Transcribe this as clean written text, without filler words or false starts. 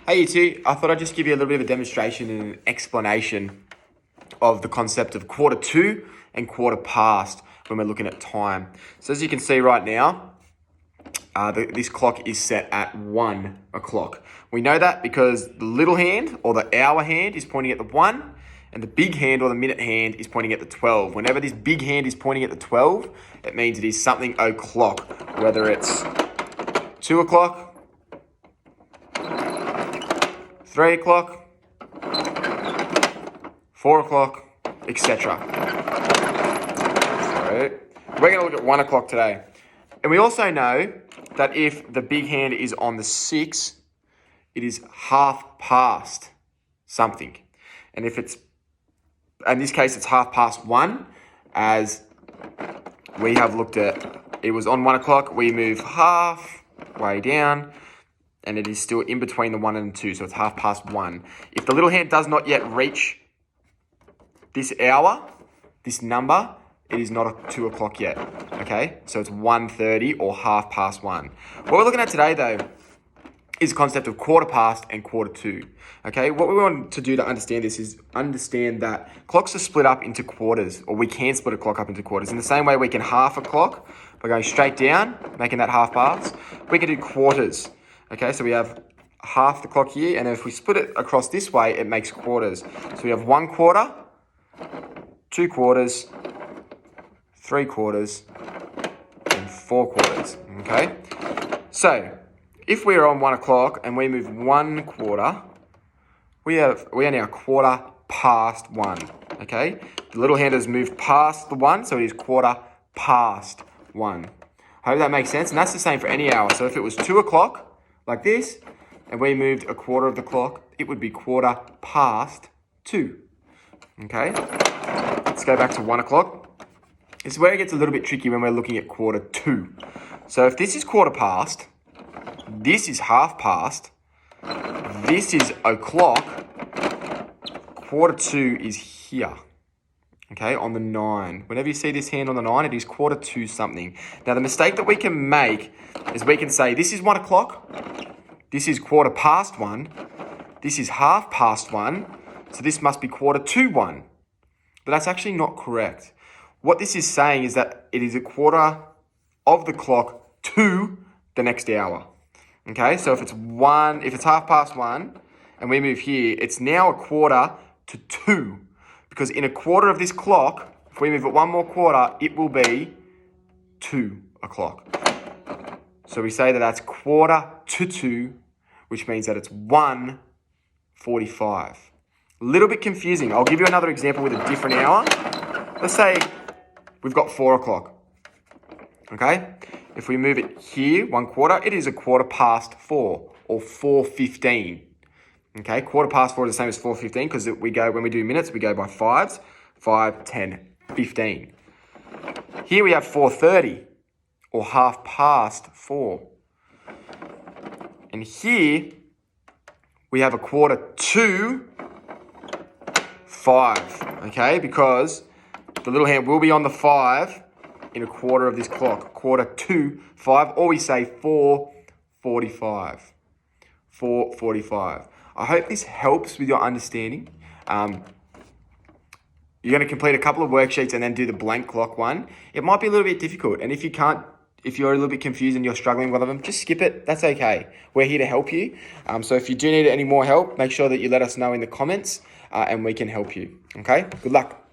Hey you two, I thought I'd just give you a little bit of a demonstration and an explanation of the concept of quarter to and quarter past when we're looking at time. So as you can see right now, this clock is set at 1 o'clock. We know that because the little hand or the hour hand is pointing at the 1 and the big hand or the minute hand is pointing at the 12. Whenever this big hand is pointing at the 12, it means it is something o'clock, whether it's 2 o'clock, 3 o'clock, 4 o'clock, etc. So we're going to look at 1 o'clock today. And we also know that if the big hand is on the 6, it is half past something. And if it's, in this case, it's half past 1, as we have looked at, it was on 1 o'clock, we move half way down, and it is still in between the 1 and the 2, so it's half past 1. If the little hand does not yet reach this hour, this number, it is not 2 o'clock yet, okay? So it's 1:30 or half past 1. What we're looking at today, though, is the concept of quarter past and quarter to, okay? What we want to do to understand this is understand that clocks are split up into quarters, or we can split a clock up into quarters. In the same way we can half a clock by going straight down, making that half past, we can do quarters. Okay, so we have half the clock here, and if we split it across this way, it makes quarters. So we have 1 quarter, 2 quarters, 3 quarters, and 4 quarters, okay? So, if we are on 1 o'clock and we move 1 quarter, we are now quarter past 1, okay? The little hand has moved past the 1, so it is quarter past 1. I hope that makes sense, and that's the same for any hour. So if it was 2 o'clock, like this, and we moved a quarter of the clock, it would be quarter past 2. Okay? Let's go back to 1 o'clock. This is where it gets a little bit tricky when we're looking at quarter to. So if this is quarter past, this is half past, this is o'clock, quarter to is here. Okay, on the 9. Whenever you see this hand on the 9, it is quarter to something. Now, the mistake that we can make is we can say, this is 1 o'clock, this is quarter past 1, this is half past 1, so this must be quarter to 1. But that's actually not correct. What this is saying is that it is a quarter of the clock to the next hour. Okay, so if it's half past 1, and we move here, it's now a quarter to 2. Because in a quarter of this clock, if we move it 1 more quarter, it will be 2 o'clock. So we say that that's quarter to 2, which means that it's 1:45. A little bit confusing. I'll give you another example with a different hour. Let's say we've got 4 o'clock. Okay? If we move it here 1 quarter, it is a quarter past 4 or 4:15. Okay, quarter past 4 is the same as 4:15 because when we do minutes, we go by 5s. 5, 10, 15. Here we have 4:30 or half past 4. And here we have a quarter to 5. Okay, because the little hand will be on the 5 in a quarter of this clock. Quarter to 5, or we say 4:45. 4:45. I hope this helps with your understanding. You're going to complete a couple of worksheets and then do the blank clock one. It might be a little bit difficult. And if you're a little bit confused and you're struggling with them, just skip it. That's okay. We're here to help you. So if you do need any more help, make sure that you let us know in the comments and we can help you. Okay? Good luck.